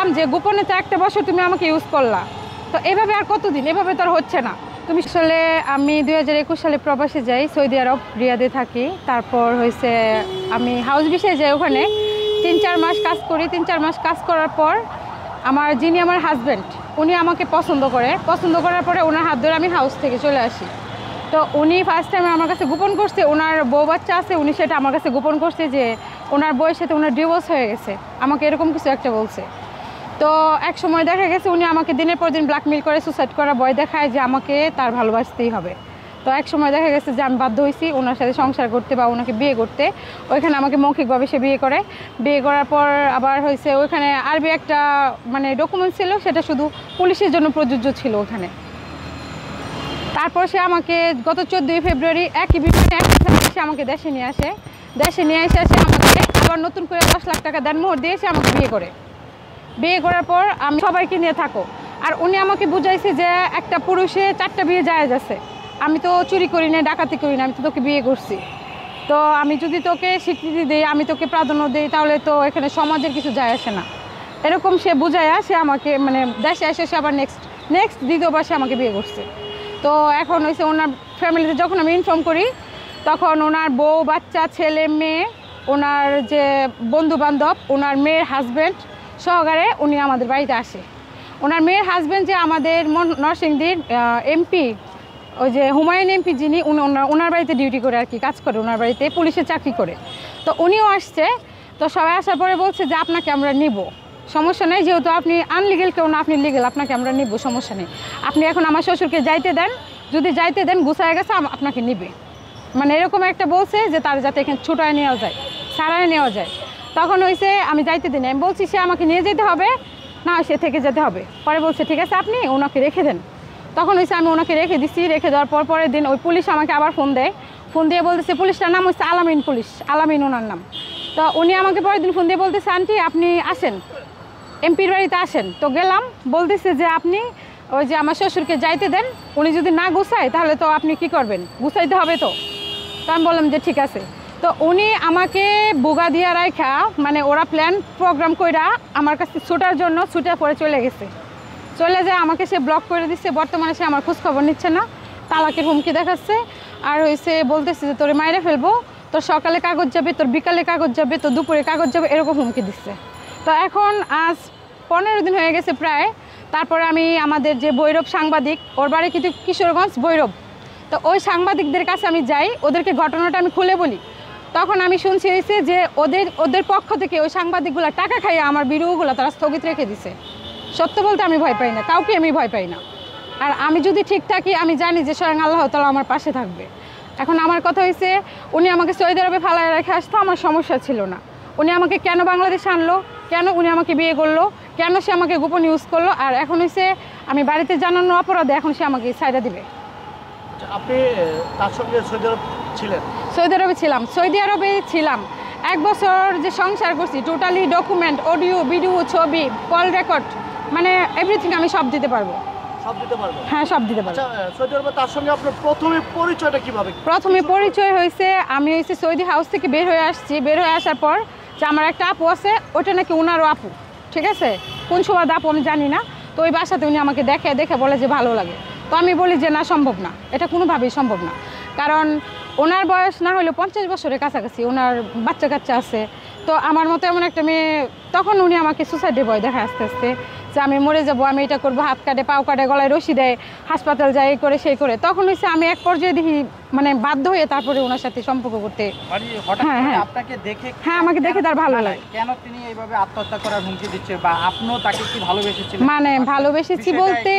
বললাম যে গোপনে তো একটা বছর তুমি আমাকে ইউজ করলা, তো এভাবে আর কতদিন, এভাবে তো আর হচ্ছে না। তুমি আসলে আমি 2021 সালে প্রবাসে যাই, সৌদি আরব রিয়াদে থাকি। তারপর হয়েছে আমি হাউস ভিসায় যাই, ওখানে 3-4 মাস কাজ করি। 3-4 মাস কাজ করার পর যিনি আমার হাজব্যান্ড উনি আমাকে পছন্দ করার পরে ওনার হাত ধরে আমি হাউস থেকে চলে আসি। তো উনি ফার্স্ট টাইম আমার কাছে গোপন করছে, ওনার বউ বাচ্চা আছে, উনি সেটা আমার কাছে গোপন করছে যে ওনার বউয়ের সাথে ওনার ডিভোর্স হয়ে গেছে, আমাকে এরকম কিছু একটা বলছে। তো এক সময় দেখা গেছে উনি আমাকে দিনের পর দিন ব্ল্যাকমেল করে, সুসাইড করা ভয় দেখায় যে আমাকে তার ভালোবাসতেই হবে। তো এক সময় দেখা গেছে যে আমি বাধ্য হয়েছি ওনার সাথে সংসার করতে বা ওনাকে বিয়ে করতে। ওইখানে আমাকে মৌখিকভাবে সে বিয়ে করার পর আবার হয়েছে ওইখানে আরবি একটা মানে ডকুমেন্ট ছিল, সেটা শুধু পুলিশের জন্য প্রযোজ্য ছিল ওখানে। তারপর সে আমাকে গত 14 ফেব্রুয়ারি একই বিমানে সে আমাকে দেশে নিয়ে আসে। দেশে নিয়ে এসে আমাকে আবার নতুন করে 10 লাখ টাকা দেনমোহর দিয়ে সে আমাকে বিয়ে করার পর আমি সবাইকে নিয়ে থাকো। আর উনি আমাকে বুঝাইছে যে একটা পুরুষে 4টা বিয়ে জায়েজ আছে, আমি তো চুরি করি না, ডাকাতি করি না, আমি তো তোকে বিয়ে করছি। তো আমি যদি তোকে স্বীকৃতি দিই, আমি তোকে প্রাধান্য দিই, তাহলে তো এখানে সমাজের কিছু যায় আসে না। এরকম সে বুঝাইয়া সে আমাকে মানে দেশে এসে সে আবার নেক্সট দ্বিতীয়বার সে আমাকে বিয়ে করছে। তো এখন হয়েছে ওনার ফ্যামিলিতে যখন আমি ইনফর্ম করি, তখন ওনার বউ বাচ্চা ছেলে মেয়ে, ওনার যে বন্ধু বান্ধব, ওনার মেয়ের হাজব্যান্ড সহকারে উনি আমাদের বাড়িতে আসে। ওনার মেয়ের হাজব্যান্ড যে আমাদের নরসিংদীর এমপি, ওই যে হুমায়ুন এমপি যিনি, ওনার বাড়িতে ডিউটি করে আর কি, কাজ করে ওনার বাড়িতে, পুলিশের চাকরি করে। তো উনিও আসছে। তো সবাই আসার পরে বলছে যে আপনাকে আমরা নিব, সমস্যা নেই, যেহেতু আপনি আনলিগেল কেউ না, আপনি লিগেল, আপনাকে আমরা নিব, সমস্যা নেই। আপনি এখন আমার শ্বশুরকে যাইতে দেন, যদি যাইতে দেন গুছায় গেছে আপনাকে নিবে, মানে এরকম একটা বলছে যে তার যাতে এখানে ছুটায় নেওয়া যায়, ছাড়ায় নেওয়া যায়। তখন হয়েছে আমি যাইতে দিন, আমি বলছি সে আমাকে নিয়ে যেতে হবে না, সে থেকে যেতে হবে। পরে বলছে ঠিক আছে আপনি ওনাকে রেখে দেন। তখন হয়েছে আমি ওনাকে রেখে দিছি। রেখে দেওয়ার পরের দিন ওই পুলিশ আমাকে আবার ফোন দিয়ে বলতেছে, পুলিশটার নাম হচ্ছে আলামিন ওনার নাম। তো উনি আমাকে পরের দিন ফোন দিয়ে বলতেছে আন্টি আপনি আসেন, এমপির বাড়িতে আসেন। তো গেলাম, বলতেছে যে আপনি ওই যে আমার শ্বশুরকে যাইতে দেন, উনি যদি না গুছায় তাহলে তো আপনি কি করবেন, গুছাইতে হবে। তো আমি বললাম যে ঠিক আছে। তো উনি আমাকে বুগা দিয়া রাইখা, মানে ওরা প্ল্যান প্রোগ্রাম কইরা আমার কাছে ছুটার জন্য ছুটে পরে চলে যায়, আমাকে সে ব্লক করে দিচ্ছে। বর্তমানে সে আমার খোঁজখবর নিচ্ছে না, তালাকের হুমকি দেখাচ্ছে। আর হয়েছে বলতেছে যে তোরে মাইরে ফেলবো, তোর সকালে কাগজ যাবে, তোর বিকালে কাগজ যাবে, তোর দুপুরে কাগজ যাবে, এরকম হুমকি দিচ্ছে। তো এখন আজ 15 দিন হয়ে গেছে প্রায়। তারপরে আমি আমাদের যে ভৈরব সাংবাদিক, ওর বাড়ি কিন্তু কিশোরগঞ্জ ভৈরব, তো ওই সাংবাদিকদের কাছে আমি যাই, ওদেরকে ঘটনাটা আমি খুলে বলি। তখন আমি শুনছি হয়েছে যে ওদের পক্ষ থেকে ওই সাংবাদিকগুলো টাকা খাইয়ে আমার ভিডিওগুলো তারা স্থগিত রেখে দিছে। সত্য বলতে আমি ভয় পাই না, কাউকে আমি ভয় পাই না। আর আমি যদি ঠিক থাকি, আমি জানি যে স্বয়ং আল্লাহ তাআলা আমার পাশে থাকবে। এখন আমার কথা হয়েছে, উনি আমাকে সৌদি আরবে ফালায় রেখে আসতো, আমার সমস্যা ছিল না। উনি আমাকে কেন বাংলাদেশে আনলো, কেন উনি আমাকে বিয়ে করলো, কেন সে আমাকে গোপন ইউজ করলো, আর এখন হয়েছে আমি বাড়িতে জানানোর অপরাধে এখন সে আমাকে ছাইড়া দিবে। আপনি তার সঙ্গে সৌদি আরব ছিলেন? সৌদি আরবে ছিলাম 1 বছর, যে সংসার করছি, টোটালি ডকুমেন্ট, অডিও, ভিডিও, ছবি, কল রেকর্ড, মানে এভরিথিং আমি সব দিতে পারবো। হ্যাঁ, সব দিতে পারবো। সৌদি আরবে তার সঙ্গে আপনার প্রথমে পরিচয়টা কিভাবে? প্রথমে পরিচয় হয়েছে, আমি সৌদি হাউস থেকে বের হয়ে আসার পর যে আমার একটা আপু আছে, ওটা নাকি ওনারও আপু, ঠিক আছে, কোন সময় আপু আমি জানি না। তো ওই বাসাতে উনি আমাকে দেখে বলে যে ভালো লাগে। তো আমি বলি যে না, সম্ভব না, এটা কোনোভাবেই সম্ভব না, কারণ ওনার বয়স না হলেও 50 বছরের কাছাকাছি, ওনার বাচ্চা কাচ্চা আছে। তো আমার মতো এমন একটা মেয়ে, তখন উনি আমাকে সুসাইডে ভয় দেখায় আস্তে আস্তে, যে আমি মরে যাবো, আমি এটা করবো, হাত কাটে পাও কাটে, গলায় রশি দেয়, হাসপাতাল যায়, এই করে সেই করে। তখন হচ্ছে আমি এক পর্যায়ে দেখি মানে বাধ্য হয়ে তারপরে ওনার সাথে সম্পর্ক করতে। হ্যাঁ, আমাকে দেখে তার ভালো লাগে। কেন তিনি এইভাবে আত্মহত্যা করার হুমকি দিচ্ছে, বা আপনিও তাকে কি ভালোবেসেছিলেন? মানে ভালোবেসেছি বলতে,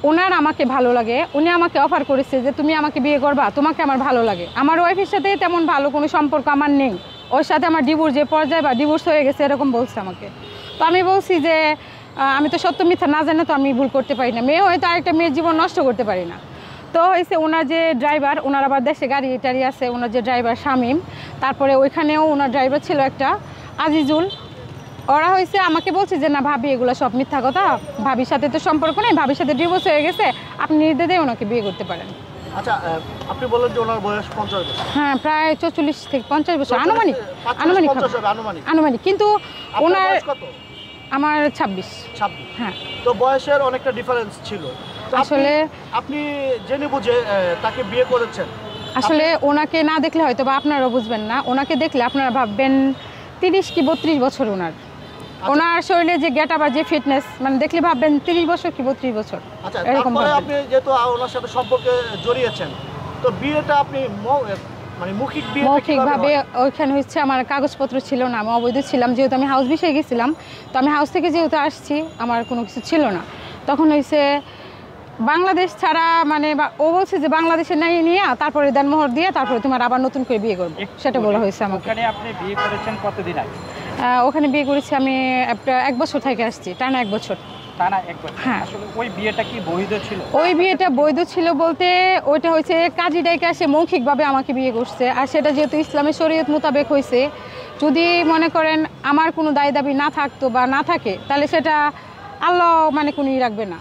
ওনার আমাকে ভালো লাগে, উনি আমাকে অফার করেছে যে তুমি আমাকে বিয়ে করবা, তোমাকে আমার ভালো লাগে। আমার ওয়াইফের সাথে তেমন ভালো কোনো সম্পর্ক আমার নেই, ওর সাথে আমার ডিভোর্স যে পর্যায়ে বা ডিভোর্স হয়ে গেছে এরকম বলছে আমাকে। তো আমি বলছি যে আমি তো সত্য মিথ্যা না জানে তো আমি ভুল করতে পারি না, মেয়ে হয়তো আরেকটা মেয়ের জীবন নষ্ট করতে পারি না। তো হয়েছে ওনার যে ড্রাইভার, ওনার আবার দেশে গাড়ি টাড়ি আছে, ওনার যে ড্রাইভার শামীম, তারপরে ওইখানেও ওনার ড্রাইভার ছিল একটা আজিজুল, ওরা হয়েছে আমাকে বলছে যে না ভাবি এগুলো সব মিথ্যা কথা, ভাবির সাথে তো সম্পর্ক নেই, ভাবির সাথে ডিভোর্স হয়ে গেছে, আপনি নির্দ্বিধায় ওনাকে বিয়ে করতে পারেন। আচ্ছা, আপনি বললেন যে ওনার বয়স 50 বছর। হ্যাঁ, প্রায় 44 থেকে 50 বছর আনুমানিক। কিন্তু ওনার আমার 26। 26। হ্যাঁ। তো বয়সের অনেকটা ডিফারেন্স ছিল। তো আসলে আপনি জেনে বুঝে তাকে বিয়ে করেছেন। আসলে ওনাকে না দেখলে হয়তো বা আপনারাও বুঝবেন না, ওনাকে দেখলে আপনারা ভাববেন 30 কি 32 বছর ওনার। ওনার শরীরে যে গেট আবার যে ফিটনেস মানে দেখলে ভাববেন 30 বছর কি 32 বছর আচ্ছা, এরকম তারপরে ভাববেন। আপনি যেহেতু ওনার সাথে সম্পর্কে জড়িয়েছেন, তো বিয়েটা আপনি মানে মৌখিক বিয়ে মৌখিকভাবে ওইখানে হচ্ছে আমার কাগজপত্র ছিল না, আমি অবৈধ ছিলাম, যেহেতু আমি হাউস বিষয়ে গেছিলাম। তো আমি হাউস থেকে যেহেতু আসছি আমার কোনো কিছু ছিল না, তখন হয়েছে বাংলাদেশ ছাড়া মানে ও বলছে যে বাংলাদেশে নিয়ে নিয়ে তারপরে দেনমোহর দিয়ে তারপরে তোমার আবার নতুন করে বিয়ে করবো, সেটা বলা হয়েছে আমাকে। ওখানে আপনি বিয়ে করেছেন কতদিন আগে? ওখানে বিয়ে করেছি আমি এক বছর থেকে আসছি, টানা 1 বছর। টানা 1 বছর? হ্যাঁ। আসলে ওই বিয়েটা কি বৈধ ছিল? ওই বিয়েটা বৈধ ছিল বলতে ওইটা হচ্ছে কাজী ডাইকে আসে মৌখিকভাবে আমাকে বিয়ে করছে, আর সেটা যেহেতু ইসলামের শরীয়ত মোতাবেক হয়েছে, যদি মনে করেন আমার কোনো দায় দাবি না থাকতো বা না থাকে তাহলে সেটা আল্লাহ মানে কোনোই রাখবে না,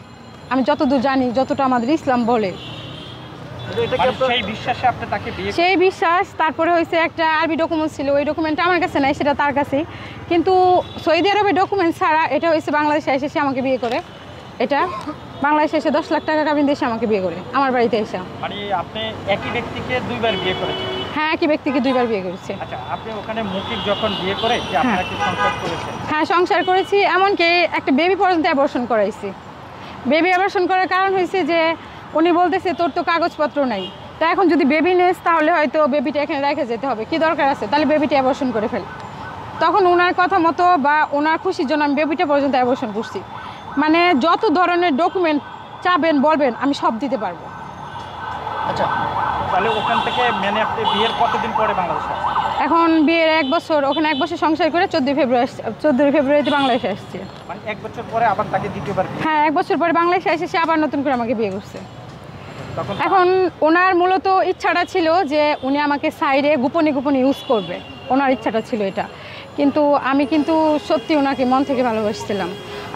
আমি যতদূর জানি, যতটা আমাদের ইসলাম বলে সেই বিশ্বাসে আপনি তাকে বিয়ে সেই বিশ্বাস। তারপরে হয়েছে একটা আরবি ডকুমেন্ট ছিল, ওই ডকুমেন্টটা আমার কাছে নাই, সেটা তার কাছে, কিন্তু সৌদি আরবের ডকুমেন্ট ছাড়া এটা হয়েছে বাংলাদেশে এসে সে আমাকে বিয়ে করে। এটা বাংলাদেশে এসে 10 লাখ টাকা কাবিন দিয়ে আমাকে বিয়ে করে আমার বাড়িতে এসে। মানে আপনি একই ব্যক্তিকে 2বার বিয়ে করেছেন? হ্যাঁ, একই ব্যক্তিকে 2বার বিয়ে করেছে। আচ্ছা, আপনি ওখানে মৌখিক যখন বিয়ে করে কি আপনারা কি সংসার করেছেন? হ্যাঁ, সংসার করেছি, এমনকি একটা বেবি পর্যন্ত অ্যাবর্শন করাইছি। বেবি অ্যাবর্শন করার কারণ হয়েছে যে উনি বলতেছে তোর তো কাগজপত্র নাই, তা এখন যদি বেবি নেস তাহলে হয়তো বেবিটা এখানে রেখে যেতে হবে, কি দরকার আছে, তাহলে বেবিটা অ্যাবর্শন করে ফেল। তখন ওনার কথা মতো বা ওনার খুশির জন্য আমি বেবিটা পর্যন্ত অ্যাবর্শন করছি। মানে যত ধরনের ডকুমেন্ট চাবেন বলবেন আমি সব দিতে পারবো। আচ্ছা, তাহলে ওখান থেকে মানে আপনি বিয়ের কতদিন পরে বাংলাদেশে আসছেন? এখন বিয়ের 1 বছর, ওখানে 1 বছর সংসার করে 14 ফেব্রুয়ারিতে বাংলাদেশে আসছে। মানে 1 বছর পরে আবার তাকে দ্বিতীয়বার বিয়ে? হ্যাঁ, 1 বছর পরে বাংলাদেশে এসে সে আবার নতুন করে আমাকে বিয়ে করছে। তখন এখন ওনার মূলত ইচ্ছাটা ছিল যে উনি আমাকে সাইডে গোপনে গোপনে ইউজ করবে, ওনার ইচ্ছাটা ছিল এটা, কিন্তু আমি কিন্তু সত্যি ওনাকে মন থেকে ভালোবাসছিলাম।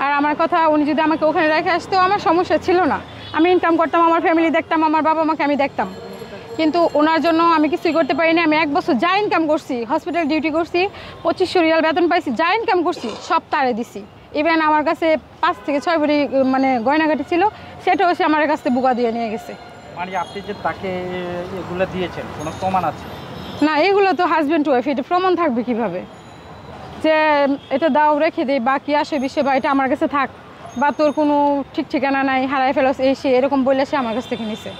আর আমার কথা, উনি যদি আমাকে ওখানে রেখে আসতো আমার সমস্যা ছিল না, আমি ইনকাম করতাম, আমার ফ্যামিলি দেখতাম, আমার বাবা মাকে আমি দেখতাম, কিন্তু ওনার জন্য আমি কিছুই করতে পারিনি। আমি 1 বছর যা ইনকাম করছি, হসপিটাল ডিউটি করছি, 2500 রিয়াল বেতন পাইছি, যা ইনকাম করছি সব তারে দিছি। ইভেন আমার কাছে 5 থেকে 6 ভরি মানে গয়নাঘাটি ছিল, সেটাও সে আমার কাছে বুকা দিয়ে নিয়ে গেছে। মানে আপনি যে তাকে এগুলো দিয়েছেন কোনো প্রমাণ আছে? না, এগুলো তো হাজব্যান্ড ওয়াইফ, এটা প্রমাণ থাকবে কিভাবে যে এটা দাও রেখে দিই বা কি আসে বিষয় বা এটা আমার কাছে থাক বা তোর কোনো ঠিক ঠিকানা নাই, হারায় ফেলোস এই সে এরকম বললে সে আমার কাছ থেকে নিছে।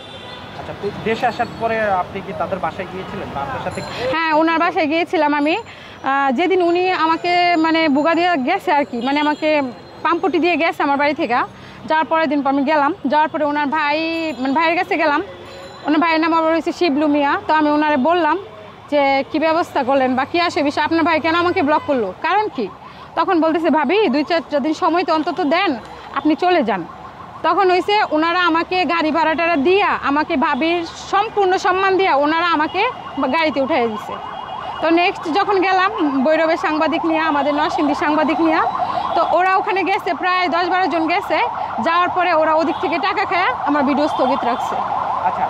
আচ্ছা, তো দেশে আসার পরে আপনি কি তাদের বাসায় গিয়েছিলেন বা আপনার সাথে? হ্যাঁ, ওনার বাসায় গিয়েছিলাম আমি। যেদিন উনি আমাকে মানে বুগা দিয়ে গেছে আর কি, মানে আমাকে পাম্পটি দিয়ে গেছে আমার বাড়ি থেকে, যাওয়ার পরের দিন আমি গেলাম, যাওয়ার পরে ওনার ভাই মানে ভাইয়ের কাছে গেলাম, ওনার ভাইয়ের নাম আবার হয়েছে শিবলু মিয়া। তো আমি ওনারে বললাম যে কী ব্যবস্থা করলেন বা কী আসে বিষয়, আপনার ভাই কেন আমাকে ব্লক করলো, কারণ কি? তখন বলতেছে ভাবি 2-4 দিন সময় তো অন্তত দেন, আপনি চলে যান। তখন হয়েছে ওনারা আমাকে গাড়ি ভাড়াটা দিয়া আমাকে ভাবির সম্পূর্ণ সম্মান দিয়া ওনারা আমাকে গাড়িতে উঠাই দিছে। তো নেক্সট যখন গেলাম বৈরবের সাংবাদিক নিয়ে, আমাদের নরসিংদীর সাংবাদিক নিয়ে, তো ওরা ওখানে গেছে, প্রায় 10-12 জন গেছে। যাওয়ার পরে ওরা ওদিক থেকে টাকা খায় আমার ভিডিও স্থগিত রাখছে। আচ্ছা,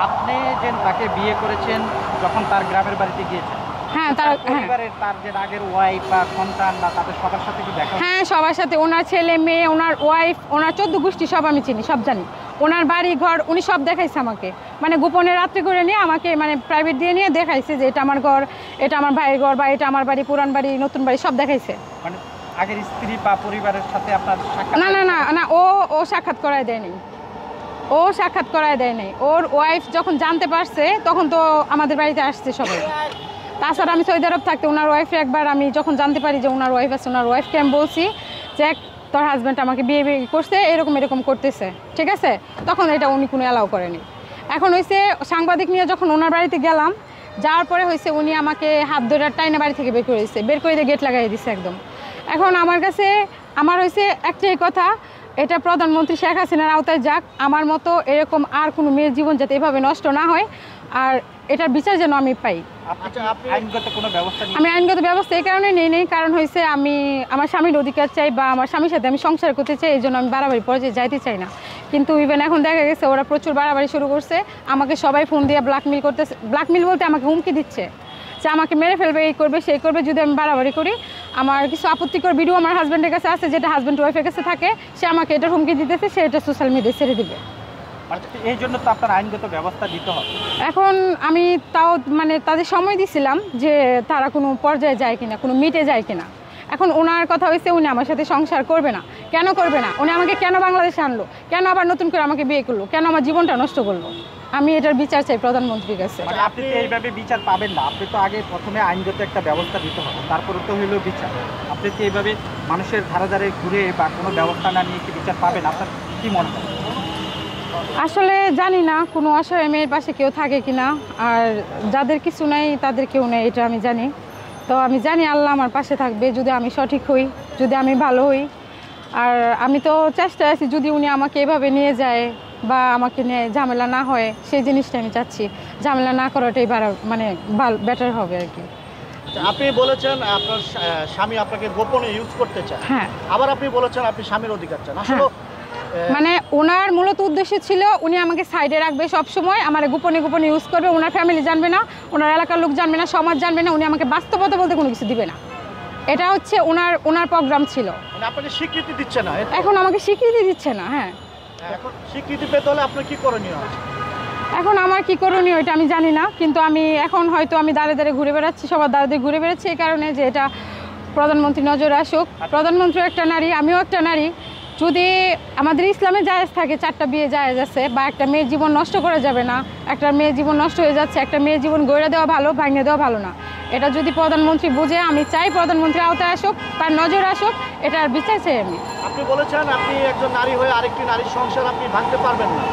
আপনি যে তাকে বিয়ে করেছেন যখন তার গ্রামের বাড়িতে গিয়েছেন, হ্যাঁ, তার হ্যাঁ পরিবারের তার যে আগের ওয়াইফ বা সন্তান বা তাদের সবার সাথে কি দেখা? হ্যাঁ, সবার সাথে, ওনার ছেলে মেয়ে, ওনার ওয়াইফ, ওনার 14 গোষ্ঠী সব আমি চিনি, সব জানি, ওনার বাড়ি ঘর উনি সব দেখাইছে আমাকে, মানে গোপনে রাত্রে করে নিয়ে আমাকে মানে প্রাইভেট দিয়ে নিয়ে দেখাইছে যে এটা আমার ঘর, এটা আমার ভাইয়ের ঘর বা এটা আমার বাড়ি, পুরান বাড়ি, নতুন বাড়ি সব দেখাইছে। মানে আগের স্ত্রী বা পরিবারের সাথে আপনার সাক্ষাৎ? না না না না, ও সাক্ষাৎ করায় দেয়নি, ও সাক্ষাৎ করায় দেয়নি। ওর ওয়াইফ যখন জানতে পারছে তখন তো আমাদের বাড়িতে আসছে সবাই। তাছাড়া আমি সৌদি আরব থাকতে ওনার ওয়াইফে একবার আমি যখন জানতে পারি যে ওনার ওয়াইফ আছে, ওনার ওয়াইফকে আমি বলছি যে তোর হাজব্যান্ড আমাকে বিয়ে করছে, এরকম করতেছে, ঠিক আছে, তখন এটা উনি কোনো অ্যালাউ করেনি। এখন হয়েছে সাংবাদিক নিয়ে যখন ওনার বাড়িতে গেলাম, যাওয়ার পরে হয়েছে উনি আমাকে হাত ধরে টাইনা বাড়ি থেকে বের করে দিচ্ছে, বের করে দিয়ে গেট লাগাই দিচ্ছে একদম। এখন আমার কাছে আমার হয়েছে একটাই কথা, এটা প্রধানমন্ত্রী শেখ হাসিনার আওতায় যাক, আমার মতো এরকম আর কোনো মেয়ের জীবন যাতে এভাবে নষ্ট না হয়, আর এটার বিচার যেন আমি পাই। আইনগত কোনো ব্যবস্থা? আমি আইনগত ব্যবস্থা এই কারণে নেই, কারণ হয়েছে আমি আমার স্বামীর অধিকার চাই বা আমার স্বামীর সাথে আমি সংসার করতে চাই, এই জন্য আমি বাড়াবাড়ি পর্যায়ে যাইতে চাই না। কিন্তু ইভেন এখন দেখা গেছে ওরা প্রচুর বাড়াবাড়ি শুরু করছে, আমাকে সবাই ফোন দিয়ে ব্ল্যাকমেল করতেছে, ব্ল্যাকমেল বলতে আমাকে হুমকি দিচ্ছে যে আমাকে মেরে ফেলবে, এই করবে সেই করবে যদি আমি বাড়াবাড়ি করি। আমার কিছু আপত্তিকর ভিডিও আমার হাজব্যান্ডের কাছে আছে, যেটা হাজব্যান্ড ওয়াইফের কাছে থাকে, সে আমাকে এটা হুমকি দিতেছে, সে এটা সোশ্যাল মিডিয়ায় ছেড়ে দিবে। এই জন্য তো আপনার আইনগত ব্যবস্থা দিতে হবে। এখন আমি তাও মানে তাদের সময় দিছিলাম যে তারা কোনো পর্যায়ে যায় কিনা, কোনো মিটে যায় কিনা। এখন ওনার কথা হয়েছে উনি আমার সাথে সংসার করবে না। কেন করবে না? উনি আমাকে কেন বাংলাদেশে আনলো, কেন আবার নতুন করে আমাকে বিয়ে করলো, কেন আমার জীবনটা নষ্ট করলো? আমি এটার বিচার চাই প্রধানমন্ত্রীর কাছে। মানে আপনি তো এইভাবে বিচার পাবেন না, আপনি তো আগে প্রথমে আইনগত একটা ব্যবস্থা দিতে হবে, তারপরে তো হইলো বিচার। আপনি তো এইভাবে মানুষের ধারে ধারে ঘুরে বা কোনো ব্যবস্থা না নিয়ে কি বিচার পাবেন? আপনার কি মনে হয়? আসলে জানি না কোনো অসহায় মেয়ের পাশে কেউ থাকে কিনা, আর যাদের কিছু নাই তাদের কেউ নেই, এটা আমি জানি। তো আমি জানি আল্লাহ আমার পাশে থাকবে যদি আমি সঠিক হই, যদি আমি ভালো হই। আর আমি তো চেষ্টায় আছি যদি উনি আমাকে এভাবে নিয়ে যায় বা আমাকে নিয়ে ঝামেলা না হয়, সেই জিনিসটা আমি চাচ্ছি। ঝামেলা না করাটাই মানে বেটার হবে আর কি। আপনি বলেছেন আপনার স্বামী আপনাকে গোপনে ইউজ করতে চায়, হ্যাঁ। আবার আপনি বলেছেন আপনি স্বামীর অধিকার চান। আসলে মানে ওনার মূলত উদ্দেশ্য ছিল উনি আমাকে সাইডে রাখবে সব সময়, আমার গোপনে গোপনে ইউজ করবে, ওনার ফ্যামিলি জানবে না, ওনার এলাকার লোক জানবে না, সমাজ জানবে না, উনি আমাকে বাস্তবতা বলতে কোনো কিছু দিবে না। এটা হচ্ছে ওনার প্রোগ্রাম ছিল। মানে আপনাকে স্বীকৃতি দিচ্ছে না, এখন আমাকে স্বীকৃতি দিচ্ছে না। হ্যাঁ, এখন স্বীকৃতি পেতে হলে আপনার কি করণীয় আছে? এখন আমার কি করণীয় এটা আমি জানি না, কিন্তু আমি এখন হয়তো আমি দাঁড়ে দাঁড়ে ঘুরে বেড়াচ্ছি, সবার দাঁড়ে দাঁড়িয়ে ঘুরে বেড়াচ্ছি এই কারণে যে এটা প্রধানমন্ত্রী নজরে আসুক। প্রধানমন্ত্রী একটা নারী, আমিও একটা নারী। যদি আমাদের ইসলামে জায়েজ থাকে 4টা বিয়ে জায়েজ আছে, বা একটা মেয়ের জীবন নষ্ট করা যাবে না, একটা মেয়ের জীবন নষ্ট হয়ে যাচ্ছে, একটা মেয়ের জীবন গড়ে দেওয়া ভালো, ভাঙিয়ে দেওয়া ভালো না। এটা যদি প্রধানমন্ত্রী বুঝে, আমি চাই প্রধানমন্ত্রী আওতায় আসুক, তার নজর আসুক, এটার বিচার চাই আমি। আপনি বলেছেন আপনি একজন নারী হয়ে আরেকটি নারীর সংসার আপনি ভাঙতে পারবেন না।